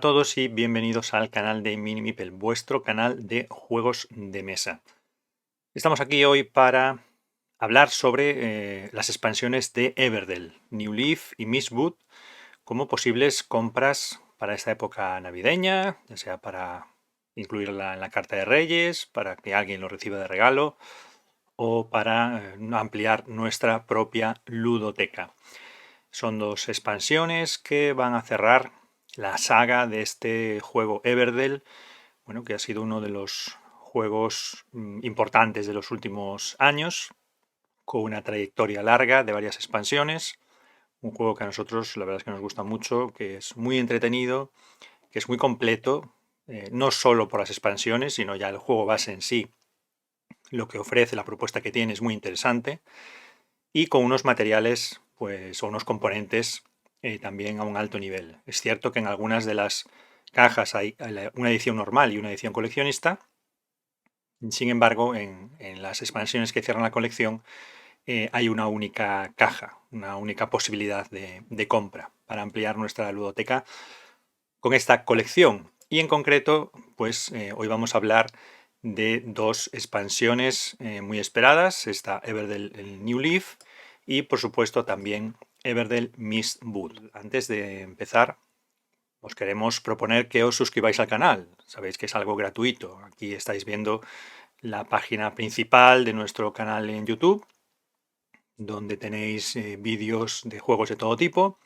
Hola a todos y bienvenidos al canal de Mini Meeple, vuestro canal de juegos de mesa. Estamos aquí hoy para hablar sobre las expansiones de Everdell, New Leaf y Mistwood como posibles compras para esta época navideña, ya sea para incluirla en la carta de Reyes, para que alguien lo reciba de regalo o para ampliar nuestra propia ludoteca. Son dos expansiones que van a cerrar la saga de este juego Everdell, bueno, que ha sido uno de los juegos importantes de los últimos años, con una trayectoria larga de varias expansiones. Un juego que a nosotros la verdad es que nos gusta mucho, que es muy entretenido, que es muy completo, no solo por las expansiones, sino ya el juego base en sí. Lo que ofrece, la propuesta que tiene es muy interesante y con unos materiales, pues, o unos componentes también a un alto nivel. Es cierto que en algunas de las cajas hay una edición normal y una edición coleccionista. Sin embargo, en las expansiones que cierran la colección hay una única caja, una única posibilidad de compra para ampliar nuestra ludoteca con esta colección. Y en concreto, pues hoy vamos a hablar de dos expansiones muy esperadas, esta Everdell el New Leaf y por supuesto también Everdell Mistwood. Antes de empezar, os queremos proponer que os suscribáis al canal. Sabéis que es algo gratuito. Aquí estáis viendo la página principal de nuestro canal en YouTube, donde tenéis vídeos de juegos de todo tipo.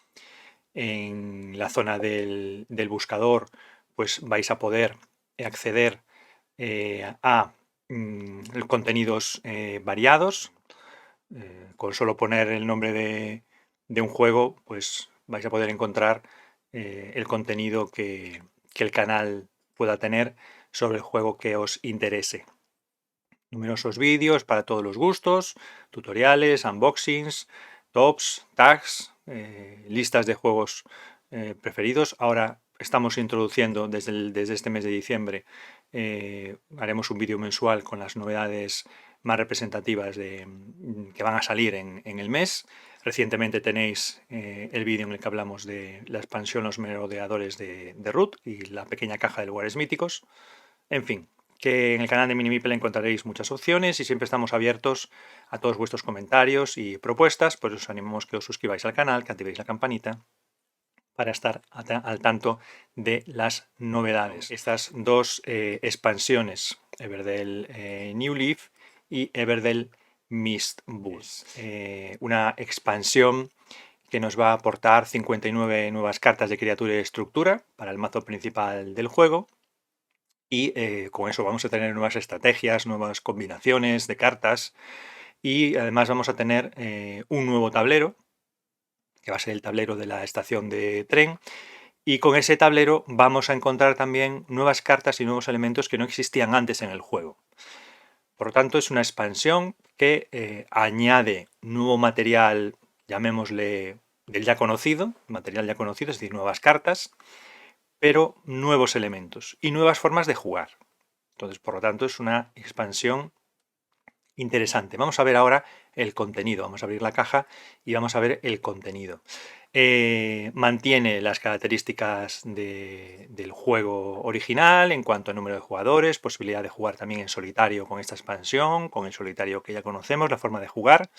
En la zona del buscador, pues vais a poder acceder a contenidos variados. Con solo poner el nombre de un juego, pues vais a poder encontrar el contenido que el canal pueda tener sobre el juego que os interese. Numerosos vídeos para todos los gustos, tutoriales, unboxings, tops, tags, listas de juegos preferidos. Ahora estamos introduciendo desde este mes de diciembre, haremos un vídeo mensual con las novedades más representativas que van a salir en el mes. Recientemente tenéis el vídeo en el que hablamos de la expansión Los Merodeadores de Root y la pequeña caja de lugares míticos. En fin, que en el canal de Mini Meeple encontraréis muchas opciones y siempre estamos abiertos a todos vuestros comentarios y propuestas, pues os animamos que os suscribáis al canal, que activéis la campanita para estar al tanto de las novedades. Estas dos expansiones, Everdell New Leaf y Everdell Mistwood. Una expansión que nos va a aportar 59 nuevas cartas de criatura y estructura para el mazo principal del juego. Y con eso vamos a tener nuevas estrategias, nuevas combinaciones de cartas y además vamos a tener un nuevo tablero, que va a ser el tablero de la estación de tren, y con ese tablero vamos a encontrar también nuevas cartas y nuevos elementos que no existían antes en el juego. Por lo tanto, es una expansión que añade nuevo material, llamémosle del ya conocido, material ya conocido, es decir, nuevas cartas, pero nuevos elementos y nuevas formas de jugar. Entonces, por lo tanto, es una expansión interesante. Vamos a ver ahora el contenido. Vamos a abrir la caja y vamos a ver el contenido. Mantiene las características del juego original en cuanto a número de jugadores, posibilidad de jugar también en solitario con esta expansión, con el solitario que ya conocemos, la forma de jugar.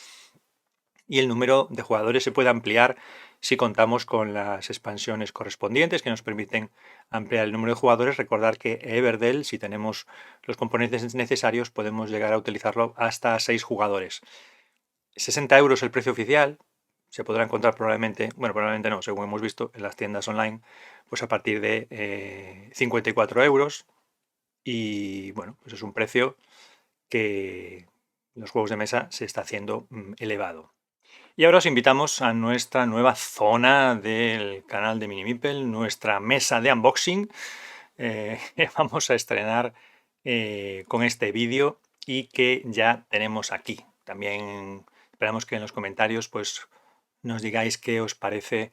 Y el número de jugadores se puede ampliar si contamos con las expansiones correspondientes que nos permiten ampliar el número de jugadores. Recordar que Everdell, si tenemos los componentes necesarios, podemos llegar a utilizarlo hasta 6 jugadores. 60 euros el precio oficial. Se podrá encontrar probablemente, bueno, probablemente no, según hemos visto en las tiendas online, pues a partir de 54 euros. Y bueno, pues es un precio que en los juegos de mesa se está haciendo elevado. Y ahora os invitamos a nuestra nueva zona del canal de Mini Meeple, nuestra mesa de unboxing. Vamos a estrenar con este vídeo y que ya tenemos aquí. También esperamos que en los comentarios pues, nos digáis qué os parece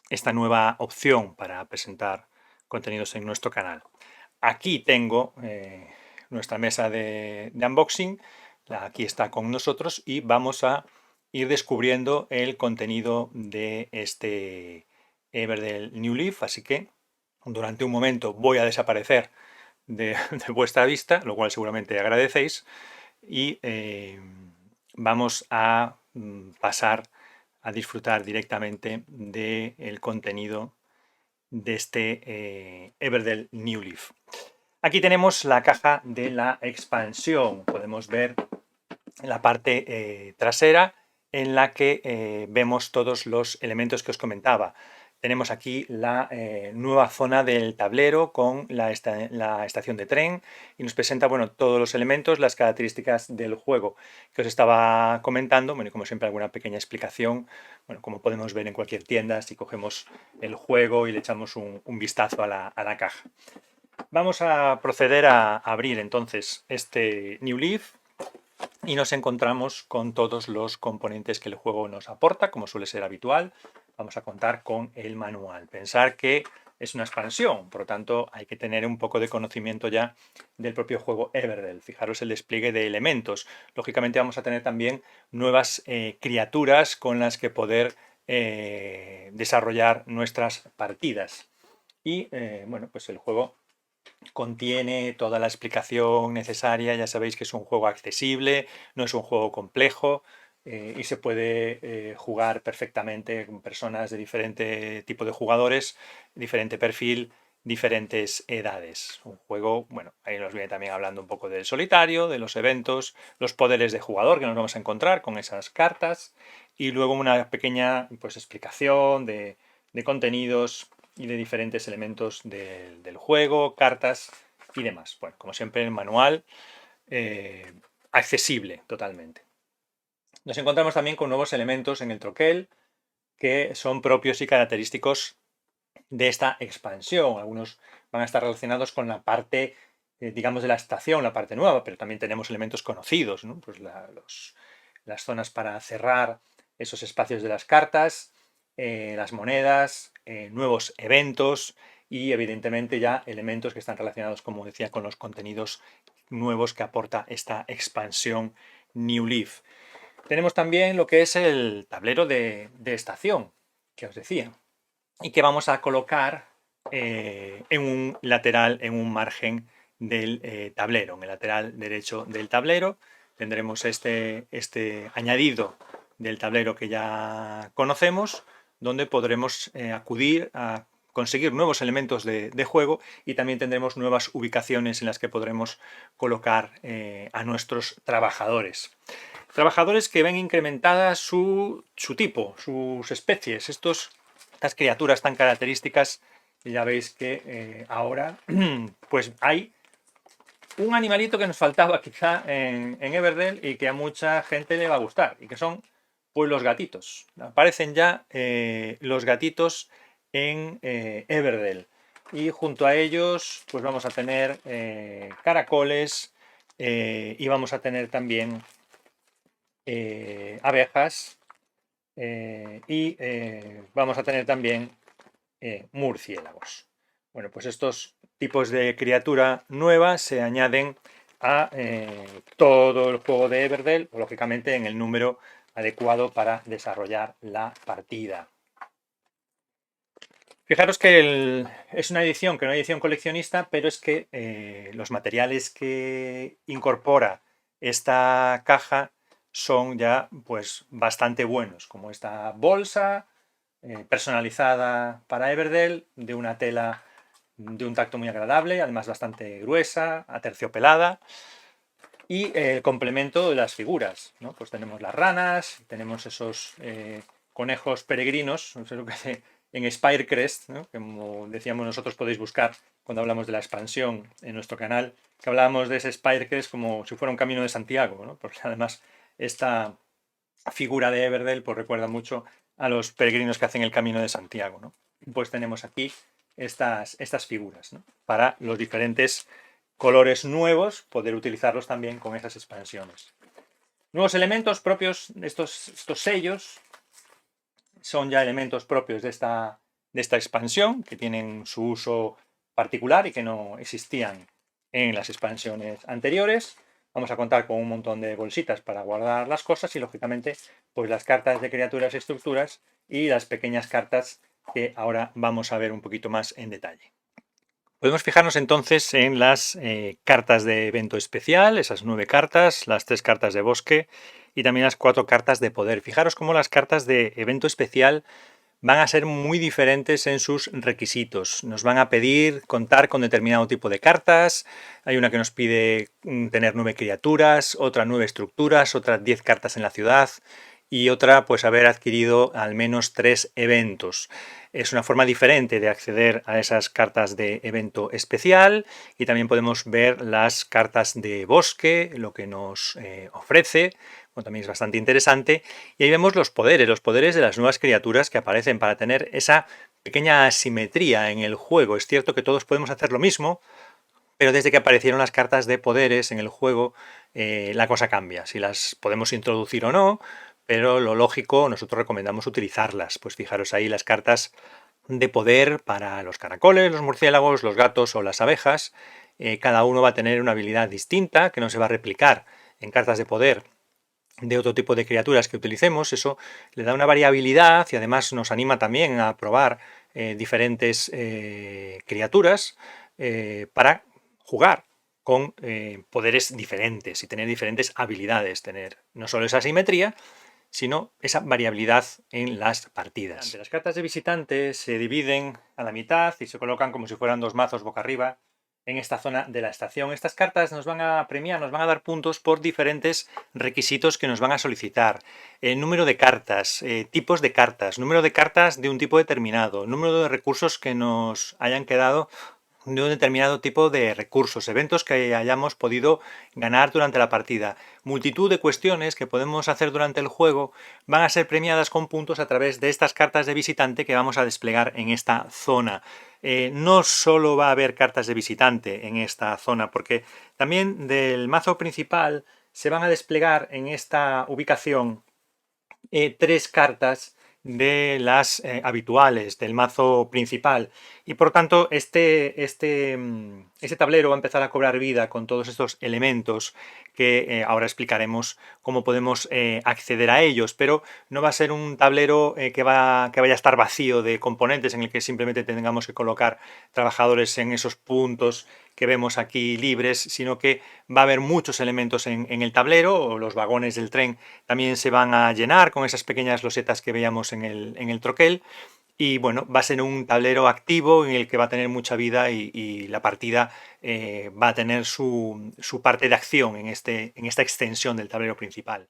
esta nueva opción para presentar contenidos en nuestro canal. Aquí tengo nuestra mesa de unboxing. Aquí está con nosotros y vamos a ir descubriendo el contenido de este Everdell New Leaf, así que durante un momento voy a desaparecer de vuestra vista, lo cual seguramente agradecéis, y vamos a pasar a disfrutar directamente del contenido de este Everdell New Leaf. Aquí tenemos la caja de la expansión. Podemos ver la parte trasera en la que vemos todos los elementos que os comentaba. Tenemos aquí la nueva zona del tablero con la estación de tren y nos presenta, bueno, todos los elementos, las características del juego que os estaba comentando. Bueno, y como siempre alguna pequeña explicación, bueno, como podemos ver en cualquier tienda si cogemos el juego y le echamos un vistazo a la caja. Vamos a proceder a abrir entonces este New Leaf y nos encontramos con todos los componentes que el juego nos aporta, como suele ser habitual. Vamos a contar con el manual. Pensar que es una expansión, por lo tanto hay que tener un poco de conocimiento ya del propio juego Everdell. Fijaros el despliegue de elementos. Lógicamente vamos a tener también nuevas criaturas con las que poder desarrollar nuestras partidas. Y bueno, pues el juego contiene toda la explicación necesaria. Ya sabéis que es un juego accesible, no es un juego complejo y se puede jugar perfectamente con personas de diferente tipo de jugadores, diferente perfil, diferentes edades. Un juego, bueno, ahí nos viene también hablando un poco del solitario, de los eventos, los poderes de jugador que nos vamos a encontrar con esas cartas y luego una pequeña pues, explicación de contenidos y de diferentes elementos del juego, cartas y demás. Bueno, como siempre, el manual accesible totalmente. Nos encontramos también con nuevos elementos en el troquel que son propios y característicos de esta expansión. Algunos van a estar relacionados con la parte, digamos, de la estación, la parte nueva, pero también tenemos elementos conocidos, ¿no? Pues las zonas para cerrar esos espacios de las cartas, las monedas, nuevos eventos y evidentemente ya elementos que están relacionados, como decía, con los contenidos nuevos que aporta esta expansión New Leaf. Tenemos también lo que es el tablero de estación, que os decía, y que vamos a colocar en un lateral, en un margen del tablero, en el lateral derecho del tablero. Tendremos este añadido del tablero que ya conocemos, donde podremos acudir a conseguir nuevos elementos de juego y también tendremos nuevas ubicaciones en las que podremos colocar a nuestros trabajadores. Trabajadores que ven incrementada su tipo, sus especies. Estas criaturas tan características, ya veis que ahora pues hay un animalito que nos faltaba quizá en Everdell y que a mucha gente le va a gustar, y que son pues los gatitos. Aparecen ya los gatitos en Everdell. Y junto a ellos pues vamos a tener caracoles y vamos a tener también abejas y vamos a tener también murciélagos. Bueno, pues estos tipos de criatura nueva se añaden a todo el juego de Everdell, lógicamente en el número adecuado para desarrollar la partida. Fijaros que es una edición, que no es una edición coleccionista, pero es que los materiales que incorpora esta caja son ya pues bastante buenos, como esta bolsa personalizada para Everdell, de una tela de un tacto muy agradable, además bastante gruesa, aterciopelada, y el complemento de las figuras, ¿no? Pues tenemos las ranas, tenemos esos conejos peregrinos, no sé lo que hace en Spirecrest, ¿no? Como decíamos nosotros, podéis buscar cuando hablamos de la expansión en nuestro canal, que hablábamos de ese Spirecrest como si fuera un camino de Santiago, ¿no? Porque además esta figura de Everdell pues recuerda mucho a los peregrinos que hacen el camino de Santiago, ¿no? Pues tenemos aquí estas figuras, ¿no? Para los diferentes colores nuevos, poder utilizarlos también con esas expansiones. Nuevos elementos propios, estos sellos son ya elementos propios de esta expansión, que tienen su uso particular y que no existían en las expansiones anteriores. Vamos a contar con un montón de bolsitas para guardar las cosas y, lógicamente, pues las cartas de criaturas y estructuras y las pequeñas cartas que ahora vamos a ver un poquito más en detalle. Podemos fijarnos entonces en las cartas de evento especial, esas 9 cartas, las 3 cartas de bosque y también las 4 cartas de poder. Fijaros cómo las cartas de evento especial van a ser muy diferentes en sus requisitos. Nos van a pedir contar con determinado tipo de cartas. Hay una que nos pide tener 9 criaturas, otra 9 estructuras, otras 10 cartas en la ciudad y otra pues haber adquirido al menos 3 eventos. Es una forma diferente de acceder a esas cartas de evento especial y también podemos ver las cartas de bosque, lo que nos ofrece. Bueno, también es bastante interesante. Y ahí vemos los poderes de las nuevas criaturas que aparecen para tener esa pequeña asimetría en el juego. Es cierto que todos podemos hacer lo mismo, pero desde que aparecieron las cartas de poderes en el juego, la cosa cambia. Si las podemos introducir o no, pero lo lógico, nosotros recomendamos utilizarlas. Pues fijaros ahí las cartas de poder para los caracoles, los murciélagos, los gatos o las abejas. Cada uno va a tener una habilidad distinta que no se va a replicar en cartas de poder de otro tipo de criaturas que utilicemos. Eso le da una variabilidad y además nos anima también a probar diferentes criaturas para jugar con poderes diferentes y tener diferentes habilidades, tener no solo esa simetría, sino esa variabilidad en las partidas. Las cartas de visitante se dividen a la mitad y se colocan como si fueran dos mazos boca arriba en esta zona de la estación. Estas cartas nos van a premiar, nos van a dar puntos por diferentes requisitos que nos van a solicitar. El número de cartas, tipos de cartas, número de cartas de un tipo determinado, número de recursos que nos hayan quedado de un determinado tipo de recursos, eventos que hayamos podido ganar durante la partida. Multitud de cuestiones que podemos hacer durante el juego van a ser premiadas con puntos a través de estas cartas de visitante que vamos a desplegar en esta zona. No solo va a haber cartas de visitante en esta zona, porque también del mazo principal se van a desplegar en esta ubicación 3 cartas de las habituales del mazo principal y por tanto este tablero va a empezar a cobrar vida con todos estos elementos que ahora explicaremos cómo podemos acceder a ellos, pero no va a ser un tablero que vaya a estar vacío de componentes en el que simplemente tengamos que colocar trabajadores en esos puntos que vemos aquí libres, sino que va a haber muchos elementos en el tablero, o los vagones del tren también se van a llenar con esas pequeñas losetas que veíamos en el troquel. Y bueno, va a ser un tablero activo en el que va a tener mucha vida y la partida va a tener su parte de acción en esta extensión del tablero principal.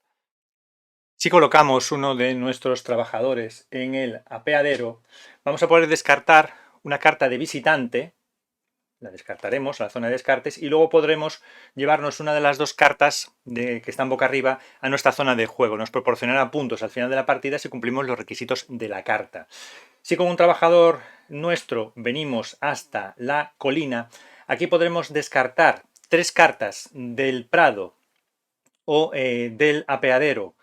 Si colocamos uno de nuestros trabajadores en el apeadero, vamos a poder descartar una carta de visitante. La descartaremos a la zona de descartes y luego podremos llevarnos una de las 2 cartas que están boca arriba a nuestra zona de juego. Nos proporcionará puntos al final de la partida si cumplimos los requisitos de la carta. Si con un trabajador nuestro venimos hasta la colina, aquí podremos descartar 3 cartas del prado o del apeadero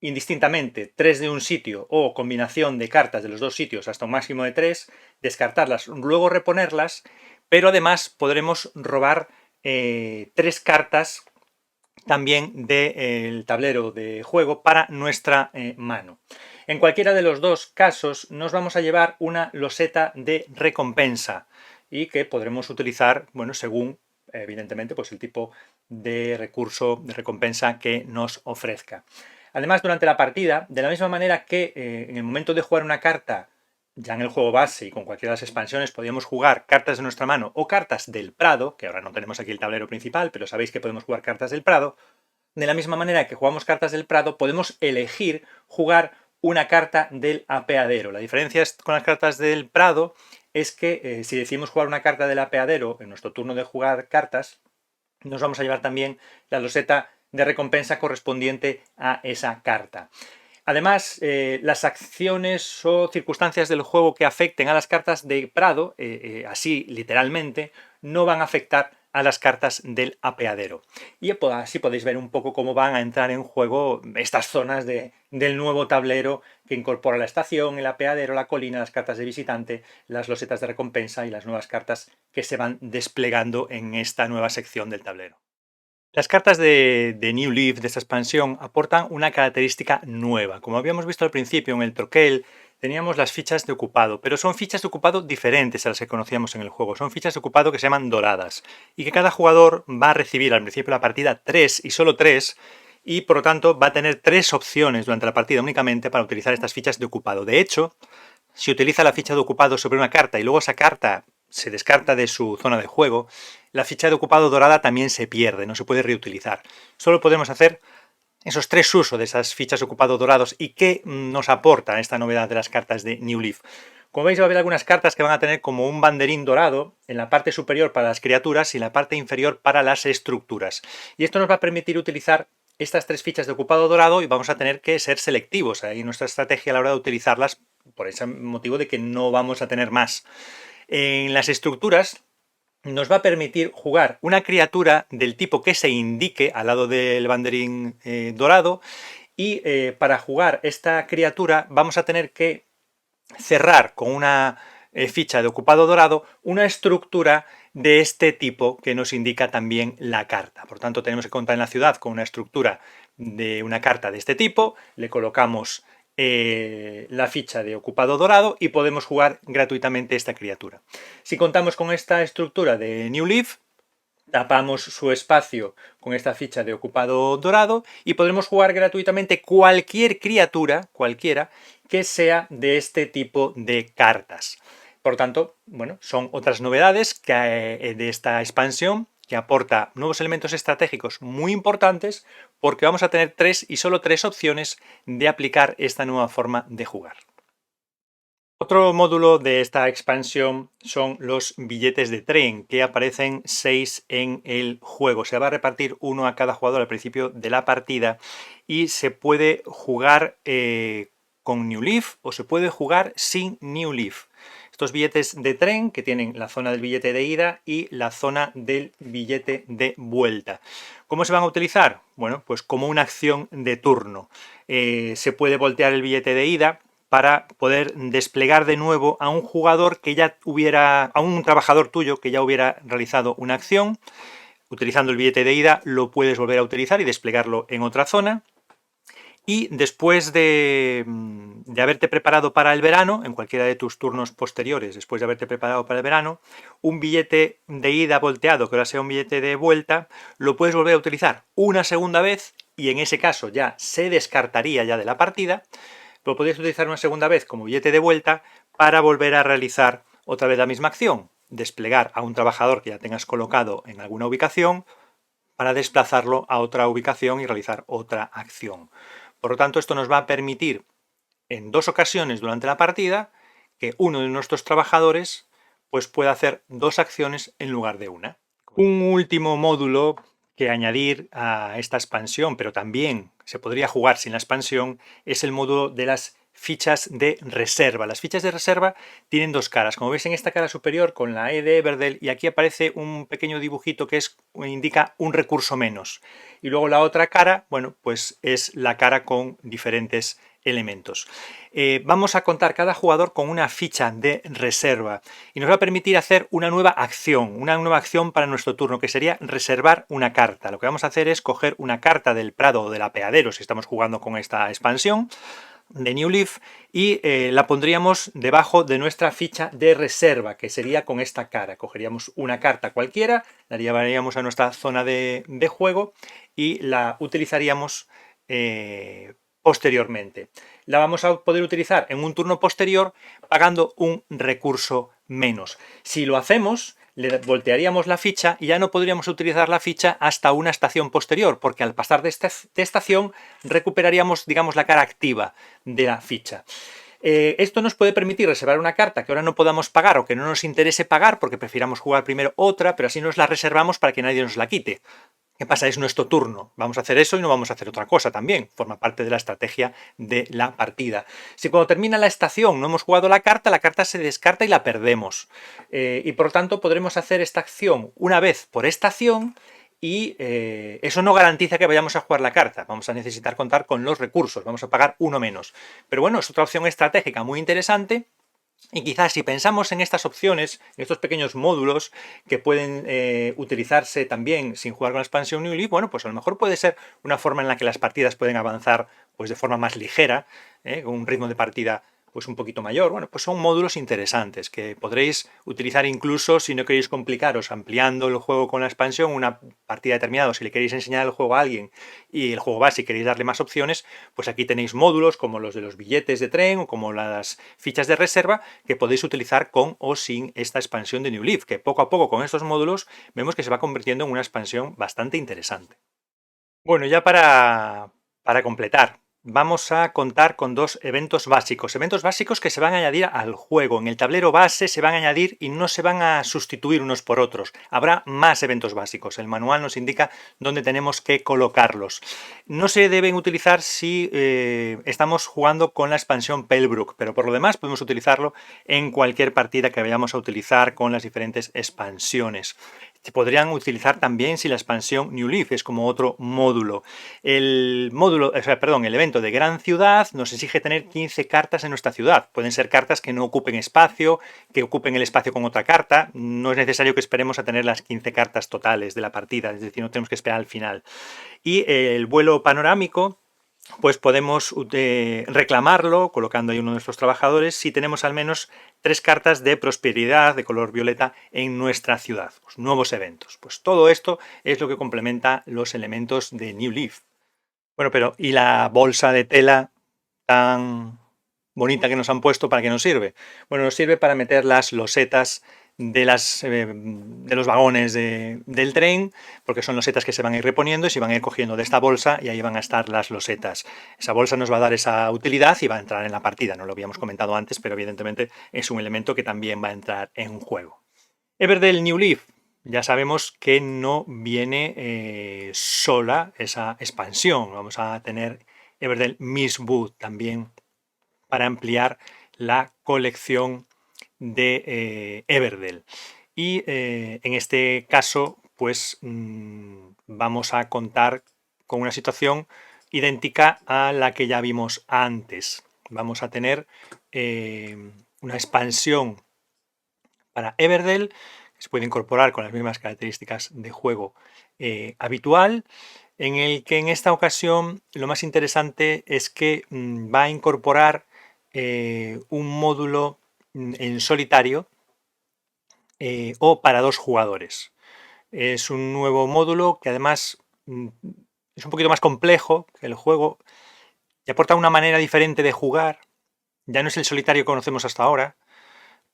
indistintamente 3 de un sitio o combinación de cartas de los 2 sitios hasta un máximo de 3, descartarlas, luego reponerlas, pero además podremos robar 3 cartas también del tablero de juego para nuestra mano. En cualquiera de los 2 casos nos vamos a llevar una loseta de recompensa y que podremos utilizar, bueno, según evidentemente pues el tipo de recurso de recompensa que nos ofrezca. Además, durante la partida, de la misma manera que en el momento de jugar una carta, ya en el juego base y con cualquiera de las expansiones podíamos jugar cartas de nuestra mano o cartas del Prado, que ahora no tenemos aquí el tablero principal, pero sabéis que podemos jugar cartas del Prado. De la misma manera que jugamos cartas del Prado, podemos elegir jugar una carta del apeadero. La diferencia con las cartas del Prado es que si decidimos jugar una carta del apeadero en nuestro turno de jugar cartas, nos vamos a llevar también la loseta de recompensa correspondiente a esa carta. Además, las acciones o circunstancias del juego que afecten a las cartas de Prado, así literalmente, no van a afectar a las cartas del apeadero. Y así podéis ver un poco cómo van a entrar en juego estas zonas del nuevo tablero que incorpora la estación, el apeadero, la colina, las cartas de visitante, las losetas de recompensa y las nuevas cartas que se van desplegando en esta nueva sección del tablero. Las cartas de New Leaf, de esta expansión, aportan una característica nueva. Como habíamos visto al principio en el troquel, teníamos las fichas de ocupado, pero son fichas de ocupado diferentes a las que conocíamos en el juego. Son fichas de ocupado que se llaman doradas y que cada jugador va a recibir al principio de la partida 3 y solo 3, y por lo tanto va a tener 3 opciones durante la partida únicamente para utilizar estas fichas de ocupado. De hecho, si utiliza la ficha de ocupado sobre una carta y luego esa carta se descarta de su zona de juego, la ficha de ocupado dorada también se pierde, no se puede reutilizar. Solo podemos hacer esos 3 usos de esas fichas de ocupado dorados. ¿Y qué nos aporta esta novedad de las cartas de New Leaf? Como veis, va a haber algunas cartas que van a tener como un banderín dorado en la parte superior para las criaturas y en la parte inferior para las estructuras. Y esto nos va a permitir utilizar estas 3 fichas de ocupado dorado y vamos a tener que ser selectivos ahí en nuestra estrategia a la hora de utilizarlas, por ese motivo de que no vamos a tener más. En las estructuras nos va a permitir jugar una criatura del tipo que se indique al lado del banderín dorado, y para jugar esta criatura vamos a tener que cerrar con una ficha de ocupado dorado una estructura de este tipo que nos indica también la carta. Por tanto, tenemos que contar en la ciudad con una estructura de una carta de este tipo, le colocamos la ficha de ocupado dorado y podemos jugar gratuitamente esta criatura. Si contamos con esta estructura de New Leaf, tapamos su espacio con esta ficha de ocupado dorado y podremos jugar gratuitamente cualquier criatura, cualquiera, que sea de este tipo de cartas. Por tanto, bueno, son otras novedades de esta expansión, que aporta nuevos elementos estratégicos muy importantes, porque vamos a tener 3 y solo 3 opciones de aplicar esta nueva forma de jugar. Otro módulo de esta expansión son los billetes de tren, que aparecen 6 en el juego. Se va a repartir uno a cada jugador al principio de la partida y se puede jugar con New Leaf o se puede jugar sin New Leaf. Estos billetes de tren, que tienen la zona del billete de ida y la zona del billete de vuelta. ¿Cómo se van a utilizar? Bueno, pues como una acción de turno. Se puede voltear el billete de ida para poder desplegar de nuevo a un jugador que ya hubiera, a un trabajador tuyo que ya hubiera realizado una acción. Utilizando el billete de ida lo puedes volver a utilizar y desplegarlo en otra zona. Y después de haberte preparado para el verano, en cualquiera de tus turnos posteriores, después de haberte preparado para el verano, un billete de ida volteado, que ahora sea un billete de vuelta, lo puedes volver a utilizar una segunda vez y en ese caso ya se descartaría ya de la partida. Lo podéis utilizar una segunda vez como billete de vuelta para volver a realizar otra vez la misma acción, desplegar a un trabajador que ya tengas colocado en alguna ubicación para desplazarlo a otra ubicación y realizar otra acción. Por lo tanto, esto nos va a permitir en 2 ocasiones durante la partida que uno de nuestros trabajadores pues pueda hacer 2 acciones en lugar de una. Un último módulo que añadir a esta expansión, pero también se podría jugar sin la expansión, es el módulo de las fichas de reserva. Las fichas de reserva tienen 2 caras. Como veis en esta cara superior con la E de Everdell, y aquí aparece un pequeño dibujito que indica un recurso menos. Y luego la otra cara, bueno, pues es la cara con diferentes elementos. Vamos a contar cada jugador con una ficha de reserva y nos va a permitir hacer una nueva acción para nuestro turno, que sería reservar una carta. Lo que vamos a hacer es coger una carta del Prado o del Apeadero, si estamos jugando con esta expansión de New Leaf, y la pondríamos debajo de nuestra ficha de reserva, que sería con esta cara. Cogeríamos una carta cualquiera, la llevaríamos a nuestra zona de juego y la utilizaríamos posteriormente. La vamos a poder utilizar en un turno posterior pagando un recurso menos. Si lo hacemos, le voltearíamos la ficha y ya no podríamos utilizar la ficha hasta una estación posterior, porque al pasar de estación recuperaríamos, digamos, la cara activa de la ficha. Esto nos puede permitir reservar una carta que ahora no podamos pagar o que no nos interese pagar porque prefiramos jugar primero otra, pero así nos la reservamos para que nadie nos la quite. ¿Qué pasa? Es nuestro turno. Vamos a hacer eso y no vamos a hacer otra cosa también. Forma parte de la estrategia de la partida. Si cuando termina la estación no hemos jugado la carta se descarta y la perdemos. Y por lo tanto podremos hacer esta acción una vez por estación y eso no garantiza que vayamos a jugar la carta. Vamos a necesitar contar con los recursos. Vamos a pagar uno menos. Pero bueno, es otra opción estratégica muy interesante. Y quizás si pensamos en estas opciones, en estos pequeños módulos que pueden utilizarse también sin jugar con la expansión New Leaf, bueno, pues a lo mejor puede ser una forma en la que las partidas pueden avanzar pues de forma más ligera, con un ritmo de partida pues un poquito mayor. Bueno, pues son módulos interesantes que podréis utilizar incluso si no queréis complicaros ampliando el juego con la expansión, una partida determinada, o si le queréis enseñar el juego a alguien y el juego base y queréis darle más opciones, pues aquí tenéis módulos como los de los billetes de tren o como las fichas de reserva que podéis utilizar con o sin esta expansión de New Leaf, que poco a poco con estos módulos vemos que se va convirtiendo en una expansión bastante interesante. Bueno, ya para completar, vamos a contar con dos eventos básicos que se van a añadir al juego. En el tablero base se van a añadir y no se van a sustituir unos por otros. Habrá más eventos básicos. El manual nos indica dónde tenemos que colocarlos. No se deben utilizar si estamos jugando con la expansión Pelbrook, pero por lo demás podemos utilizarlo en cualquier partida que vayamos a utilizar con las diferentes expansiones. Se podrían utilizar también si la expansión New Leaf es como otro módulo. El evento de Gran Ciudad nos exige tener 15 cartas en nuestra ciudad. Pueden ser cartas que no ocupen espacio, que ocupen el espacio con otra carta. No es necesario que esperemos a tener las 15 cartas totales de la partida, es decir, no tenemos que esperar al final. Y el vuelo panorámico, pues podemos reclamarlo colocando ahí uno de nuestros trabajadores si tenemos al menos 3 cartas de prosperidad de color violeta en nuestra ciudad, pues nuevos eventos. Pues todo esto es lo que complementa los elementos de New Leaf. Bueno, pero ¿y la bolsa de tela tan bonita que nos han puesto, para qué nos sirve? Bueno, nos sirve para meter las losetas de los vagones del tren, porque son losetas que se van a ir reponiendo y se van a ir cogiendo de esta bolsa y ahí van a estar las losetas. Esa bolsa nos va a dar esa utilidad y va a entrar en la partida. No lo habíamos comentado antes, pero evidentemente es un elemento que también va a entrar en un juego. Everdell New Leaf. Ya sabemos que no viene sola esa expansión. Vamos a tener Everdell Mistwood también para ampliar la colección de Everdell. Y en este caso, pues vamos a contar con una situación idéntica a la que ya vimos antes. Vamos a tener una expansión para Everdell, que se puede incorporar con las mismas características de juego habitual, en el que en esta ocasión lo más interesante es que va a incorporar un módulo en solitario o para 2 jugadores. Es un nuevo módulo que además es un poquito más complejo que el juego y aporta una manera diferente de jugar. Ya no es el solitario que conocemos hasta ahora,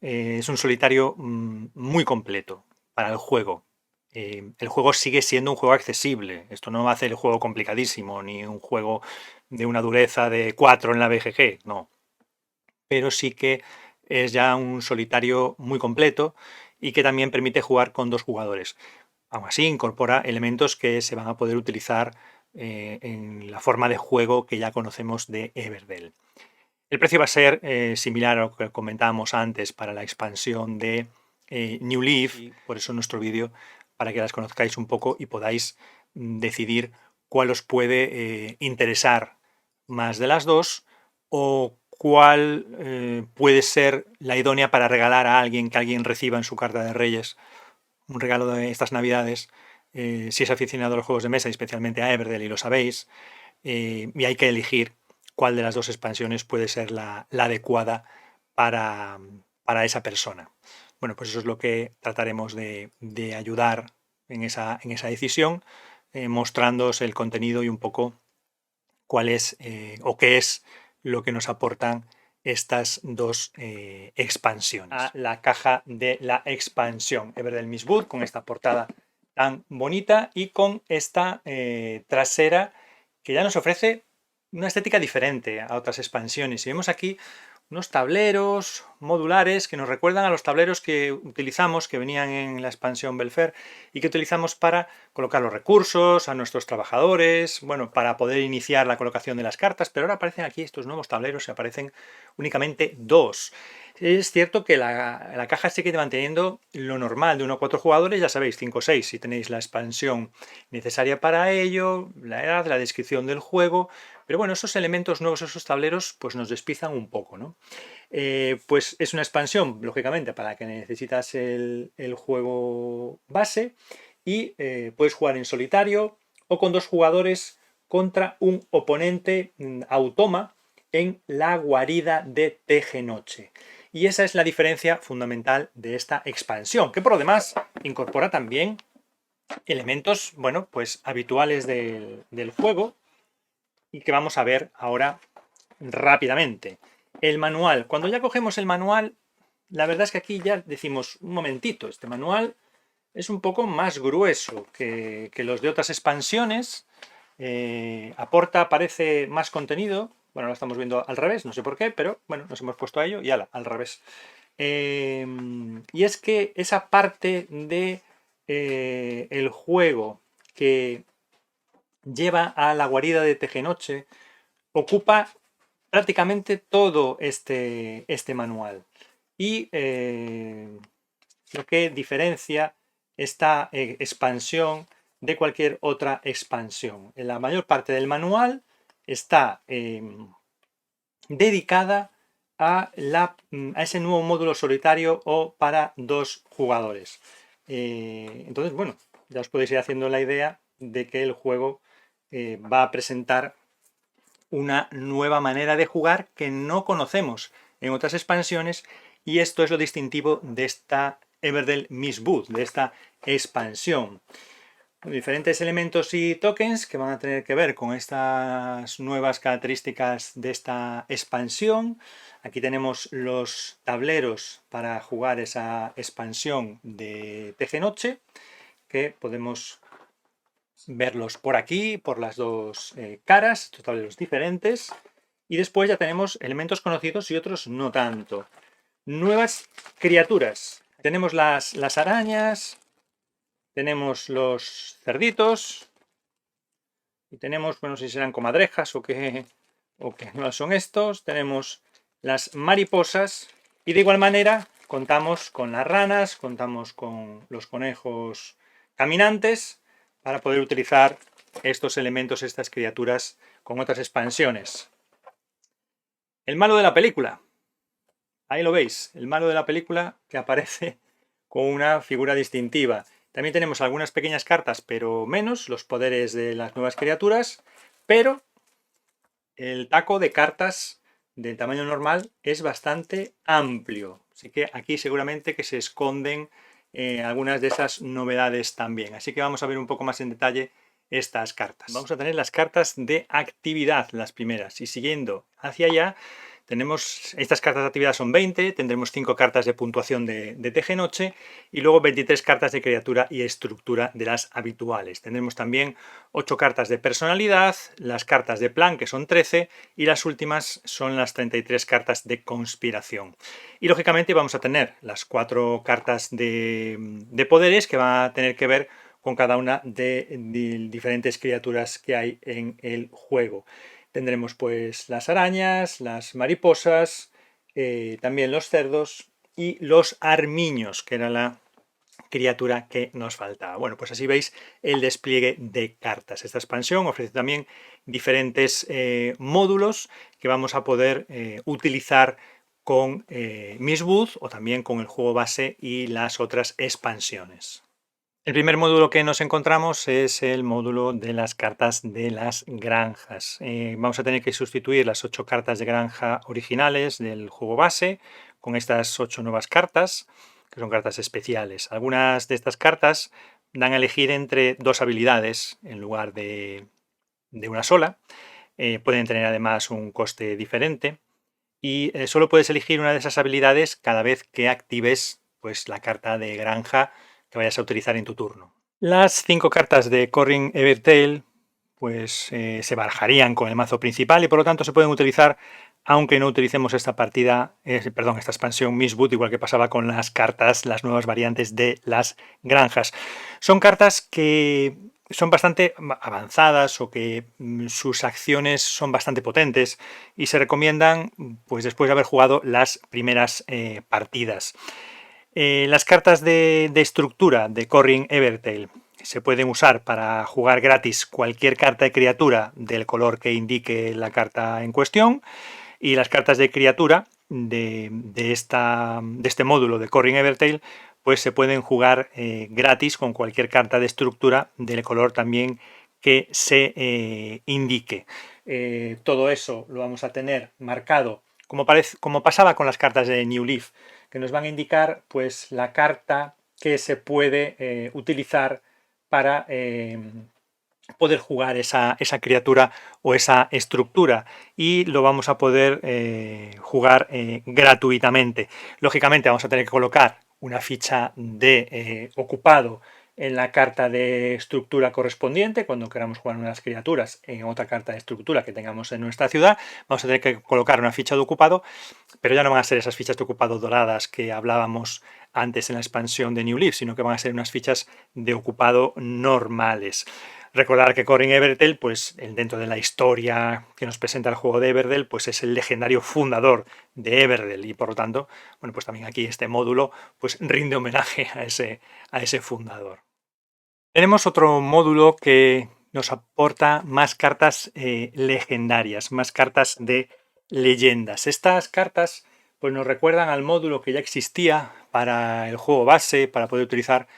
es un solitario muy completo para el juego. El juego sigue siendo un juego accesible. Esto no va a hacer el juego complicadísimo, ni un juego de una dureza de 4 en la BGG, no. Pero sí que es ya un solitario muy completo y que también permite jugar con 2 jugadores. Aún así, incorpora elementos que se van a poder utilizar en la forma de juego que ya conocemos de Everdell. El precio va a ser similar a lo que comentábamos antes para la expansión de New Leaf, y por eso nuestro vídeo, para que las conozcáis un poco y podáis decidir cuál os puede interesar más de las dos o cuál puede ser la idónea para regalar a alguien que alguien reciba en su carta de Reyes, un regalo de estas Navidades, si es aficionado a los juegos de mesa, y especialmente a Everdell, y lo sabéis, y hay que elegir cuál de las 2 expansiones puede ser la adecuada para esa persona. Bueno, pues eso es lo que trataremos de ayudar en esa decisión, mostrándoos el contenido y un poco cuál es o qué es lo que nos aportan estas 2 expansiones. A la caja de la expansión Everdell Mistwood, con esta portada tan bonita y con esta trasera que ya nos ofrece una estética diferente a otras expansiones. Y vemos aquí unos tableros modulares que nos recuerdan a los tableros que utilizamos, que venían en la expansión Belfair y que utilizamos para colocar los recursos, a nuestros trabajadores, bueno, para poder iniciar la colocación de las cartas, pero ahora aparecen aquí estos nuevos tableros y aparecen únicamente 2. Es cierto que la caja sigue manteniendo lo normal de 1 a 4 jugadores, ya sabéis, 5 o 6 si tenéis la expansión necesaria para ello, la edad, la descripción del juego, pero bueno, esos elementos nuevos, esos tableros, pues nos despizan un poco, ¿no? Pues es una expansión, lógicamente, para la que necesitas el juego base y puedes jugar en solitario o con 2 jugadores contra un oponente automa en la guarida de Teje-Noche. Y esa es la diferencia fundamental de esta expansión, que por lo demás incorpora también elementos, bueno, pues habituales del juego y que vamos a ver ahora rápidamente. El manual. Cuando ya cogemos el manual, la verdad es que aquí ya decimos, un momentito, este manual es un poco más grueso que los de otras expansiones. Aporta, parece, más contenido. Bueno, lo estamos viendo al revés, no sé por qué, pero bueno, nos hemos puesto a ello y ala, al revés. Y es que esa parte de el juego que lleva a la guarida de Teje-Noche ocupa prácticamente todo este manual. Y lo que diferencia esta expansión de cualquier otra expansión. En la mayor parte del manual está dedicada a ese nuevo módulo solitario o para 2 jugadores. Entonces, bueno, ya os podéis ir haciendo la idea de que el juego va a presentar una nueva manera de jugar que no conocemos en otras expansiones, y esto es lo distintivo de esta Everdell Miss Booth, de esta expansión. Diferentes elementos y tokens que van a tener que ver con estas nuevas características de esta expansión. Aquí tenemos los tableros para jugar esa expansión de Teje-Noche, que podemos verlos por aquí, por las dos caras, estos tableros diferentes. Y después ya tenemos elementos conocidos y otros no tanto. Nuevas criaturas. Tenemos las arañas, tenemos los cerditos y tenemos, bueno, no sé si serán comadrejas o qué no son estos. Tenemos las mariposas y de igual manera contamos con las ranas, contamos con los conejos caminantes para poder utilizar estos elementos, estas criaturas con otras expansiones. El malo de la película. Ahí lo veis, el malo de la película que aparece con una figura distintiva. También tenemos algunas pequeñas cartas, pero menos, los poderes de las nuevas criaturas, pero el taco de cartas del tamaño normal es bastante amplio. Así que aquí seguramente que se esconden algunas de esas novedades también. Así que vamos a ver un poco más en detalle estas cartas. Vamos a tener las cartas de actividad, las primeras, y siguiendo hacia allá tenemos, estas cartas de actividad son 20, tendremos 5 cartas de puntuación de Teje-Noche y luego 23 cartas de criatura y estructura de las habituales. Tendremos también 8 cartas de personalidad, las cartas de plan, que son 13, y las últimas son las 33 cartas de conspiración. Y lógicamente vamos a tener las 4 cartas de poderes que van a tener que ver con cada una de diferentes criaturas que hay en el juego. Tendremos pues las arañas, las mariposas, también los cerdos y los armiños, que era la criatura que nos faltaba. Bueno, pues así veis el despliegue de cartas. Esta expansión ofrece también diferentes módulos que vamos a poder utilizar con Miss Booth o también con el juego base y las otras expansiones. El primer módulo que nos encontramos es el módulo de las cartas de las granjas. Vamos a tener que sustituir las 8 cartas de granja originales del juego base con estas 8 nuevas cartas, que son cartas especiales. Algunas de estas cartas dan a elegir entre 2 habilidades en lugar de una sola. Pueden tener además un coste diferente y solo puedes elegir una de esas habilidades cada vez que actives pues, la carta de granja que vayas a utilizar en tu turno. Las 5 cartas de Corrin Evertail pues se barajarían con el mazo principal y por lo tanto se pueden utilizar aunque no utilicemos esta expansión Miss Booth, igual que pasaba con las cartas, las nuevas variantes de las granjas. Son cartas que son bastante avanzadas o que sus acciones son bastante potentes y se recomiendan pues después de haber jugado las primeras partidas. Las cartas de estructura de Corrin Evertail se pueden usar para jugar gratis cualquier carta de criatura del color que indique la carta en cuestión, y las cartas de criatura de este módulo de Corrin Evertail pues se pueden jugar gratis con cualquier carta de estructura del color también que se indique. todo eso lo vamos a tener marcado, como pasaba con las cartas de New Leaf, que nos van a indicar pues la carta que se puede utilizar para poder jugar esa criatura o esa estructura, y lo vamos a poder jugar gratuitamente. Lógicamente vamos a tener que colocar una ficha de ocupado en la carta de estructura correspondiente cuando queramos jugar unas criaturas en otra carta de estructura que tengamos en nuestra ciudad. Vamos a tener que colocar una ficha de ocupado, pero ya no van a ser esas fichas de ocupado doradas que hablábamos antes en la expansión de New Leaf, sino que van a ser unas fichas de ocupado normales. Recordar que Corrin Everdell, pues dentro de la historia que nos presenta el juego de Everdell, pues es el legendario fundador de Everdell, y por lo tanto, bueno, pues también aquí este módulo pues rinde homenaje a ese fundador. Tenemos otro módulo que nos aporta más cartas legendarias, más cartas de leyendas. Estas cartas pues nos recuerdan al módulo que ya existía para el juego base, para poder utilizar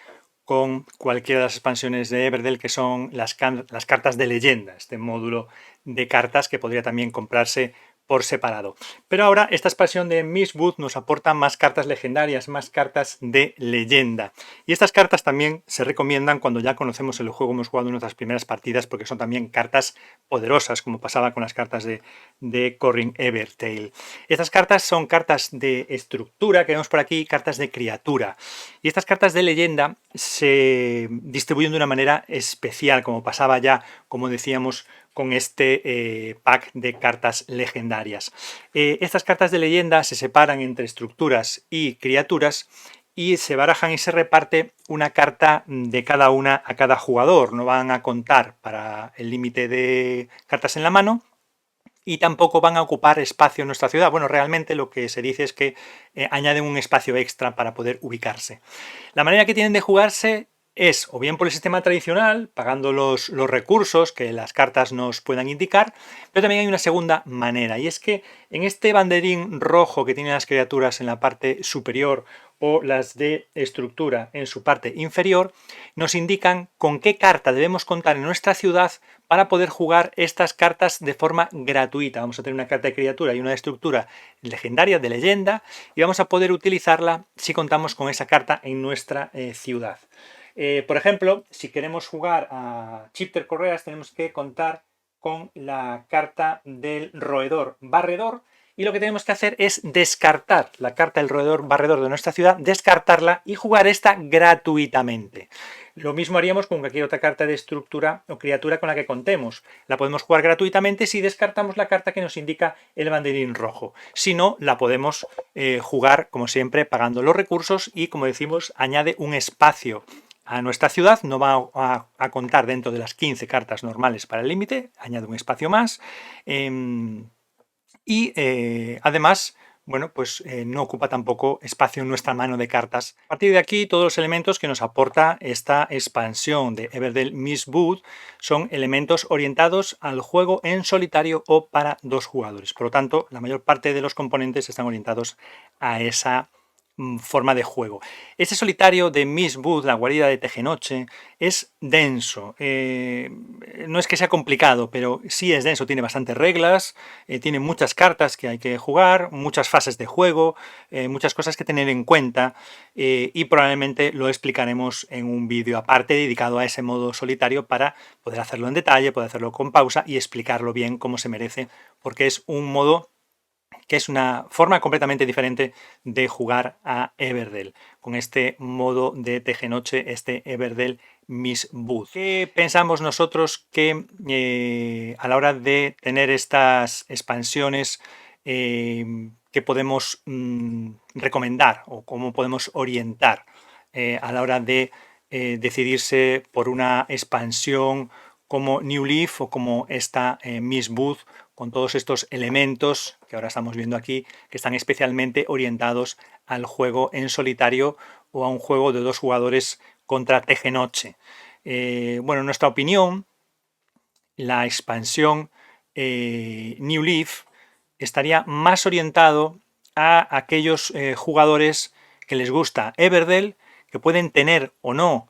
con cualquiera de las expansiones de Everdell, que son las cartas de leyenda, este módulo de cartas que podría también comprarse por separado. Pero ahora esta expansión de Mistwood nos aporta más cartas legendarias, más cartas de leyenda. Y estas cartas también se recomiendan cuando ya conocemos el juego, hemos jugado en nuestras primeras partidas, porque son también cartas poderosas, como pasaba con las cartas de Corrin Everdell. Estas cartas son cartas de estructura, que vemos por aquí, cartas de criatura. Y estas cartas de leyenda se distribuyen de una manera especial, como pasaba ya, como decíamos, con este pack de cartas legendarias. Estas cartas de leyenda se separan entre estructuras y criaturas y se barajan y se reparte una carta de cada una a cada jugador. No van a contar para el límite de cartas en la mano y tampoco van a ocupar espacio en nuestra ciudad. Bueno, realmente lo que se dice es que añaden un espacio extra para poder ubicarse. La manera que tienen de jugarse es o bien por el sistema tradicional, pagando los recursos que las cartas nos puedan indicar, pero también hay una segunda manera, y es que en este banderín rojo que tienen las criaturas en la parte superior o las de estructura en su parte inferior, nos indican con qué carta debemos contar en nuestra ciudad para poder jugar estas cartas de forma gratuita. Vamos a tener una carta de criatura y una de estructura legendaria, de leyenda, y vamos a poder utilizarla si contamos con esa carta en nuestra ciudad. Por ejemplo, si queremos jugar a Chipter Correas, tenemos que contar con la carta del roedor barredor, y lo que tenemos que hacer es descartar la carta del roedor barredor de nuestra ciudad, descartarla y jugar esta gratuitamente. Lo mismo haríamos con cualquier otra carta de estructura o criatura con la que contemos. La podemos jugar gratuitamente si descartamos la carta que nos indica el banderín rojo. Si no, la podemos jugar, como siempre, pagando los recursos, y, como decimos, añade un espacio a nuestra ciudad. No va a contar dentro de las 15 cartas normales para el límite, añade un espacio más. Además, bueno, pues no ocupa tampoco espacio en nuestra mano de cartas. A partir de aquí, todos los elementos que nos aporta esta expansión de Everdell Mistwood son elementos orientados al juego en solitario o para dos jugadores. Por lo tanto, la mayor parte de los componentes están orientados a esa forma de juego. Este solitario de Mistwood, la guarida de Tejenoche, es denso. No es que sea complicado, pero sí es denso. Tiene bastantes reglas, tiene muchas cartas que hay que jugar, muchas fases de juego, muchas cosas que tener en cuenta, y probablemente lo explicaremos en un vídeo aparte dedicado a ese modo solitario para poder hacerlo en detalle, poder hacerlo con pausa y explicarlo bien como se merece, porque es un modo que es una forma completamente diferente de jugar a Everdell, con este modo de tejenoche, este Everdell Mistwood. ¿Qué pensamos nosotros que a la hora de tener estas expansiones que podemos recomendar, o cómo podemos orientar a la hora de decidirse por una expansión como New Leaf o como esta Mistwood, con todos estos elementos que ahora estamos viendo aquí, que están especialmente orientados al juego en solitario o a un juego de dos jugadores contra tejenoche? Bueno, en nuestra opinión, la expansión New Leaf estaría más orientado a aquellos jugadores que les gusta Everdell, que pueden tener o no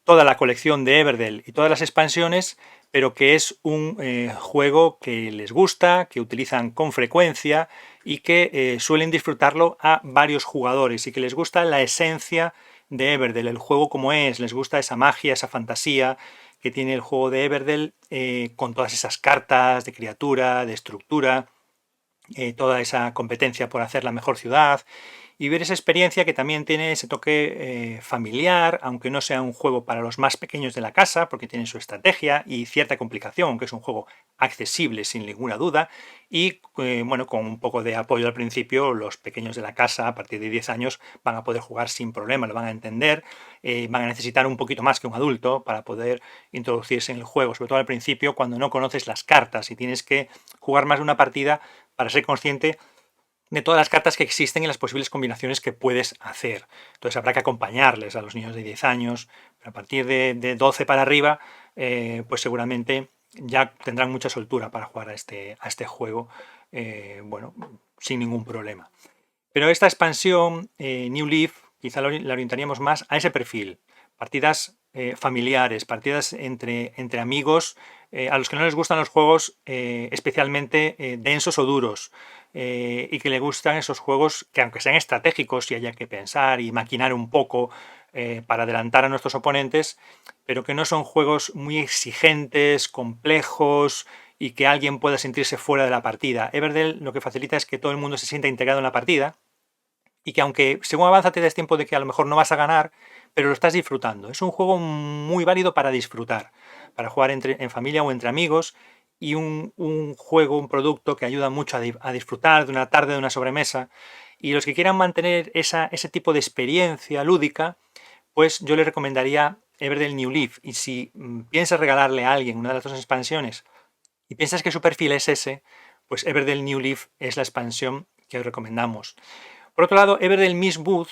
toda la colección de Everdell y todas las expansiones, pero que es un juego que les gusta, que utilizan con frecuencia y que suelen disfrutarlo a varios jugadores y que les gusta la esencia de Everdell, el juego como es, les gusta esa magia, esa fantasía que tiene el juego de Everdell, con todas esas cartas de criatura, de estructura, toda esa competencia por hacer la mejor ciudad, y ver esa experiencia que también tiene ese toque familiar, aunque no sea un juego para los más pequeños de la casa, porque tiene su estrategia y cierta complicación, aunque es un juego accesible sin ninguna duda, y bueno, con un poco de apoyo al principio, los pequeños de la casa a partir de 10 años van a poder jugar sin problema, lo van a entender, van a necesitar un poquito más que un adulto para poder introducirse en el juego, sobre todo al principio cuando no conoces las cartas y tienes que jugar más de una partida para ser consciente de todas las cartas que existen y las posibles combinaciones que puedes hacer. Entonces habrá que acompañarles a los niños de 10 años, pero a partir de 12 para arriba, pues seguramente ya tendrán mucha soltura para jugar a este juego, bueno, sin ningún problema. Pero esta expansión, New Leaf, quizá la orientaríamos más a ese perfil. Partidas familiares, partidas entre amigos, a los que no les gustan los juegos especialmente densos o duros, y que les gustan esos juegos que, aunque sean estratégicos y haya que pensar y maquinar un poco para adelantar a nuestros oponentes, pero que no son juegos muy exigentes, complejos y que alguien pueda sentirse fuera de la partida. Everdell lo que facilita es que todo el mundo se sienta integrado en la partida y que, aunque según avanza te des tiempo de que a lo mejor no vas a ganar, pero lo estás disfrutando. Es un juego muy válido para disfrutar, para jugar en familia o entre amigos, y un juego, un producto que ayuda mucho a disfrutar de una tarde, de una sobremesa. Y los que quieran mantener ese tipo de experiencia lúdica, pues yo les recomendaría Everdell New Leaf. Y si piensas regalarle a alguien una de las dos expansiones y piensas que su perfil es ese, pues Everdell New Leaf es la expansión que os recomendamos. Por otro lado, Everdell Miss Booth,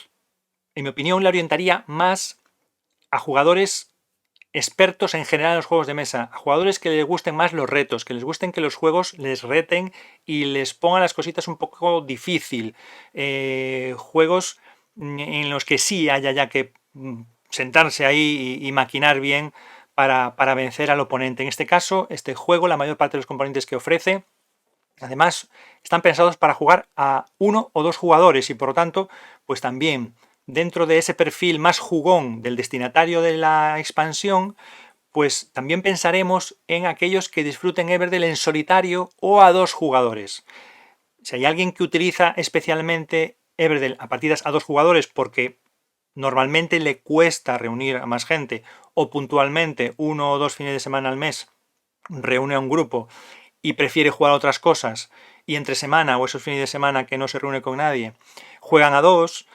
en mi opinión, la orientaría más a jugadores expertos en general en los juegos de mesa, a jugadores que les gusten más los retos, que les gusten que los juegos les reten y les pongan las cositas un poco difícil. Juegos en los que sí haya ya que sentarse ahí y maquinar bien para vencer al oponente. En este caso, este juego, la mayor parte de los componentes que ofrece, además, están pensados para jugar a uno o dos jugadores y, por lo tanto, pues también dentro de ese perfil más jugón del destinatario de la expansión, pues también pensaremos en aquellos que disfruten Everdell en solitario o a dos jugadores. Si hay alguien que utiliza especialmente Everdell a partidas a dos jugadores porque normalmente le cuesta reunir a más gente, o puntualmente uno o dos fines de semana al mes reúne a un grupo y prefiere jugar a otras cosas, y entre semana o esos fines de semana que no se reúne con nadie juegan a dos,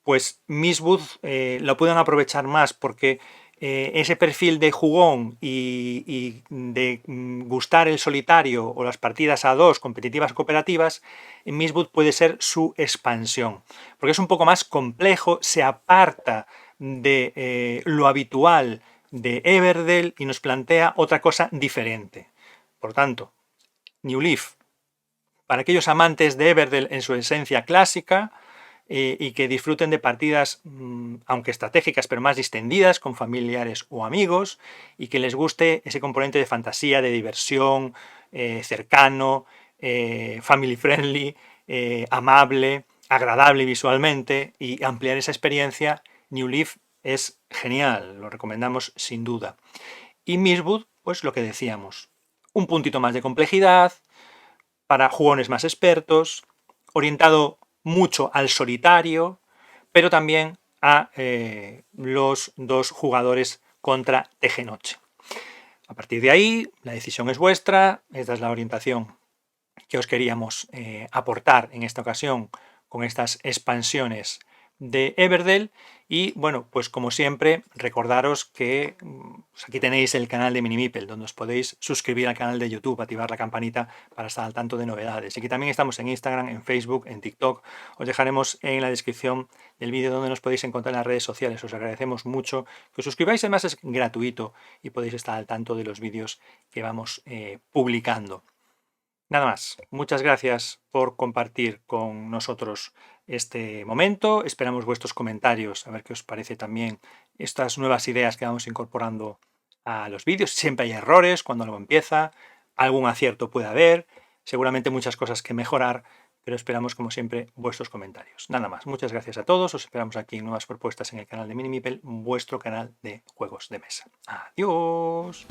pues Miss Booth lo pueden aprovechar más, porque ese perfil de jugón y de gustar el solitario o las partidas a dos, competitivas o cooperativas, en Miss Booth puede ser su expansión, porque es un poco más complejo, se aparta de lo habitual de Everdell y nos plantea otra cosa diferente. Por tanto, New Leaf, para aquellos amantes de Everdell en su esencia clásica, y que disfruten de partidas, aunque estratégicas, pero más distendidas, con familiares o amigos, y que les guste ese componente de fantasía, de diversión, cercano, family friendly, amable, agradable visualmente, y ampliar esa experiencia. New Leaf es genial, lo recomendamos sin duda. Y Mistwood, pues lo que decíamos, un puntito más de complejidad, para jugones más expertos, orientado mucho al solitario, pero también a los dos jugadores contra Tejenoche. A partir de ahí, la decisión es vuestra, esta es la orientación que os queríamos aportar en esta ocasión con estas expansiones de Everdell. Y bueno, pues como siempre, recordaros que pues aquí tenéis el canal de Minimipel, donde os podéis suscribir al canal de YouTube, activar la campanita para estar al tanto de novedades. Y aquí también estamos en Instagram, en Facebook, en TikTok. Os dejaremos en la descripción del vídeo donde nos podéis encontrar en las redes sociales. Os agradecemos mucho que os suscribáis, además es gratuito y podéis estar al tanto de los vídeos que vamos publicando. Nada más, muchas gracias por compartir con nosotros este momento. Esperamos vuestros comentarios, a ver qué os parece también estas nuevas ideas que vamos incorporando a los vídeos. Siempre hay errores cuando algo empieza, algún acierto puede haber, seguramente muchas cosas que mejorar, pero esperamos, como siempre, vuestros comentarios. Nada más, muchas gracias a todos, os esperamos aquí en nuevas propuestas en el canal de Minimipel, vuestro canal de juegos de mesa. ¡Adiós!